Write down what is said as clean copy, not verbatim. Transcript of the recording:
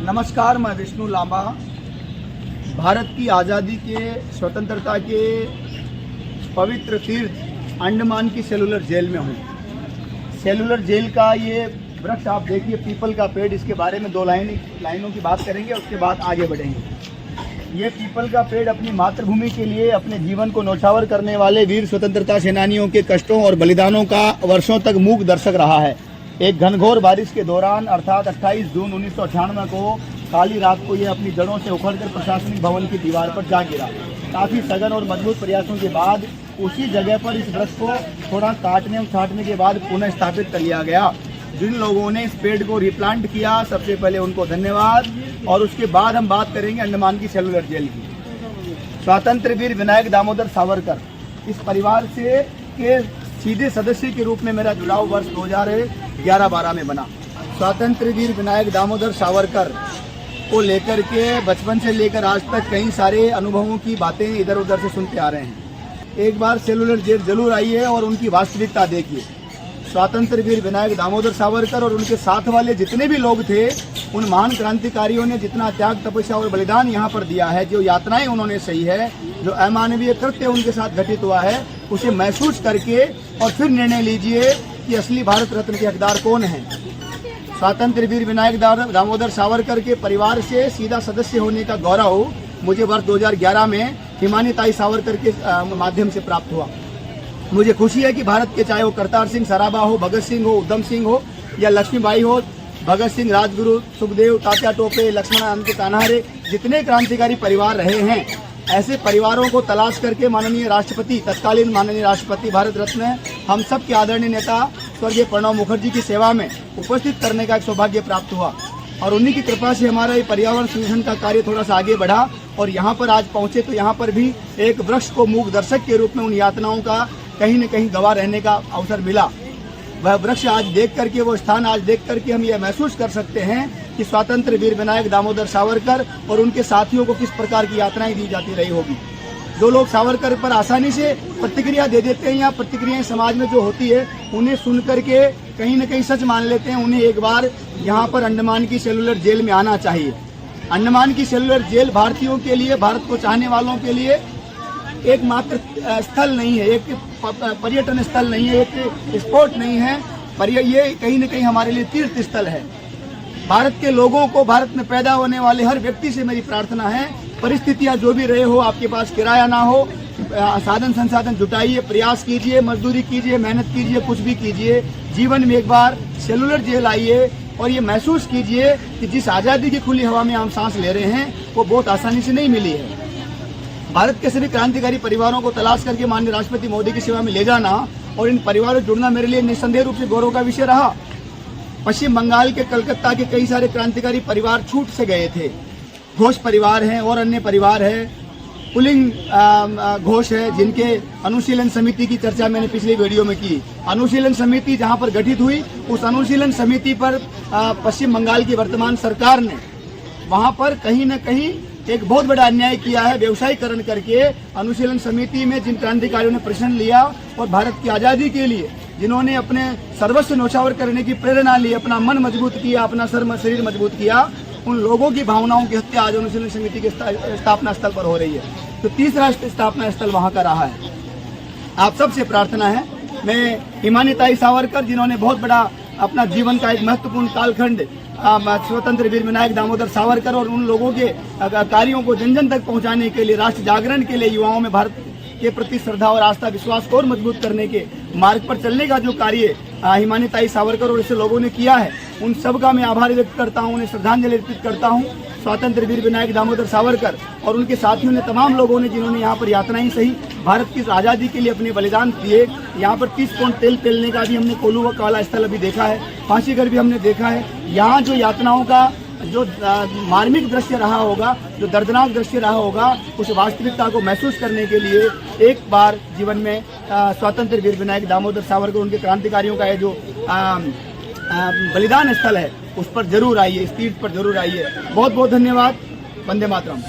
नमस्कार, मैं विष्णु लांबा। भारत की आज़ादी के स्वतंत्रता के पवित्र तीर्थ अंडमान की सेलुलर जेल में हूँ। सेलुलर जेल का ये वृक्ष आप देखिए, पीपल का पेड़। इसके बारे में दो लाइनों की बात करेंगे, उसके बाद आगे बढ़ेंगे। ये पीपल का पेड़ अपनी मातृभूमि के लिए अपने जीवन को न्यौछावर करने वाले वीर स्वतंत्रता सेनानियों के कष्टों और बलिदानों का वर्षों तक मूक दर्शक रहा है। एक घनघोर बारिश के दौरान अर्थात 28 जून 1998 को काली रात को ये अपनी जड़ों से उखड़कर प्रशासनिक भवन की दीवार पर जा गिरा। काफ़ी सघन और मजबूत प्रयासों के बाद उसी जगह पर इस वृक्ष को थोड़ा काटने और छाटने के बाद पुनः स्थापित कर लिया गया। जिन लोगों ने इस पेड़ को रिप्लांट किया, सबसे पहले उनको धन्यवाद। और उसके बाद हम बात करेंगे अंडमान की सेलुलर जेल की। स्वतंत्र वीर विनायक दामोदर सावरकर, इस परिवार से के सीधे सदस्य के रूप में मेरा जुड़ाव वर्ष 2011-12 में बना। स्वतंत्र वीर विनायक दामोदर सावरकर को लेकर के बचपन से लेकर आज तक कई सारे अनुभवों की बातें इधर उधर से सुनते आ रहे हैं। एक बार सेलुलर जेल जरूर आइए और उनकी वास्तविकता देखिए। स्वतंत्र वीर विनायक दामोदर सावरकर और उनके साथ वाले जितने भी लोग थे, उन महान क्रांतिकारियों ने जितना त्याग, तपस्या और बलिदान यहाँ पर दिया है, जो यातनाएं उन्होंने सही है, जो अमानवीय कृत्य उनके साथ घटित हुआ है, उसे महसूस करके और फिर निर्णय लीजिए कि असली भारत रत्न के हकदार कौन है। स्वतंत्र वीर विनायक दामोदर सावरकर के परिवार से सीधा सदस्य होने का गौरव मुझे वर्ष 2011 में हिमानी ताई सावरकर के माध्यम से प्राप्त हुआ। मुझे खुशी है कि भारत के, चाहे वो करतार सिंह सराभा हो, भगत सिंह हो, उधम सिंह हो या लक्ष्मीबाई हो, भगत सिंह, राजगुरु, सुखदेव, तात्या टोपे, लक्ष्मण अंत कान्हारे, जितने क्रांतिकारी परिवार रहे हैं, ऐसे परिवारों को तलाश करके माननीय राष्ट्रपति, तत्कालीन माननीय राष्ट्रपति, भारत रत्न हम सब के आदरणीय नेता स्वर्गीय प्रणब मुखर्जी की सेवा में उपस्थित करने का एक सौभाग्य प्राप्त हुआ। और उन्हीं की कृपा से हमारा ये पर्यावरण संरक्षण का कार्य थोड़ा सा आगे बढ़ा और यहाँ पर आज पहुँचे तो यहाँ पर भी एक वृक्ष को मूक दर्शक के रूप में उन यातनाओं का कहीं न कहीं गवाह रहने का अवसर मिला। वह वृक्ष आज देख करके, वो स्थान आज देख करके हम ये महसूस कर सकते हैं कि स्वतंत्र वीर विनायक दामोदर सावरकर और उनके साथियों को किस प्रकार की यातनाएं दी जाती रही होगी। जो लोग सावरकर पर आसानी से प्रतिक्रिया दे देते हैं या प्रतिक्रियाएं समाज में जो होती है उन्हें सुन करके कहीं न कहीं सच मान लेते हैं, उन्हें एक बार यहाँ पर अंडमान की सेलुलर जेल में आना चाहिए। अंडमान की सेलुलर जेल भारतीयों के लिए, भारत को चाहने वालों के लिए एक मात्र स्थल नहीं है, एक पर्यटन स्थल नहीं है, एक स्पॉट नहीं है, पर ये कहीं न कहीं हमारे लिए तीर्थ स्थल है। भारत के लोगों को, भारत में पैदा होने वाले हर व्यक्ति से मेरी प्रार्थना है, परिस्थितियां जो भी रहे हो, आपके पास किराया ना हो, साधन संसाधन जुटाइए, प्रयास कीजिए, मजदूरी कीजिए, मेहनत कीजिए, कुछ भी कीजिए, जीवन में एक बार सेलुलर जेल आइए और ये महसूस कीजिए कि जिस आज़ादी की खुली हवा में हम सांस ले रहे हैं वो बहुत आसानी से नहीं मिली है। भारत के सभी क्रांतिकारी परिवारों को तलाश करके माननीय राष्ट्रपति मोदी की सेवा में ले जाना और इन परिवारों से जुड़ना मेरे लिए निस्संदेह रूप से गौरव का विषय रहा। पश्चिम बंगाल के कलकत्ता के कई सारे क्रांतिकारी परिवार छूट से गए थे। घोष परिवार हैं और अन्य परिवार है, पुलिंग घोष है, जिनके अनुशीलन समिति की चर्चा मैंने पिछली वीडियो में की। अनुशीलन समिति जहां पर गठित हुई, उस अनुशीलन समिति पर पश्चिम बंगाल की वर्तमान सरकार ने वहां पर कहीं न कहीं एक बहुत बड़ा अन्याय किया है। व्यवसायीकरण करके अनुशीलन समिति में जिन क्रांतिकारियों ने प्रश्न लिया और भारत की आज़ादी के लिए जिन्होंने अपने सर्वस्व न्यौछावर करने की प्रेरणा ली, अपना मन मजबूत किया, अपना शरीर मजबूत किया, उन लोगों की भावनाओं की हत्या आज अनुशीलन समिति के स्थापना स्थल पर हो रही है। तो तीसरा स्थापना स्थल वहां का रहा है। आप सबसे प्रार्थना है, मैं हिमानी ताई सावरकर, जिन्होंने बहुत बड़ा अपना जीवन का एक महत्वपूर्ण कालखंड स्वतंत्र वीर विनायक दामोदर सावरकर और उन लोगों के कार्यों को जन जन तक पहुंचाने के लिए, राष्ट्र जागरण के लिए, युवाओं में भारत के प्रति श्रद्धा और आस्था, विश्वास को और मजबूत करने के मार्ग पर चलने का जो कार्य हिमानी ताई सावरकर और ऐसे लोगों ने किया है, उन सब का मैं आभार व्यक्त करता हूं, उन्हें श्रद्धांजलि अर्पित करता हूं। स्वतंत्र वीर विनायक दामोदर सावरकर और उनके साथियों ने, तमाम लोगों ने जिन्होंने यहाँ पर यातनाएं सही, भारत की आज़ादी के लिए अपने बलिदान दिए। यहाँ पर 30 पौंड तेल पेलने का भी हमने कोलू वाला स्थल अभी देखा है, फांसी घर भी हमने देखा है। यहाँ जो यातनाओं का जो मार्मिक दृश्य रहा होगा, जो दर्दनाक दृश्य रहा होगा, उस वास्तविकता को महसूस करने के लिए एक बार जीवन में स्वतंत्र वीर विनायक दामोदर सावरकर, उनके क्रांतिकारियों का ये जो बलिदान स्थल है, उस पर जरूर आइए, इस तीर्थ पर जरूर आइए। बहुत बहुत धन्यवाद। वंदे मातरम।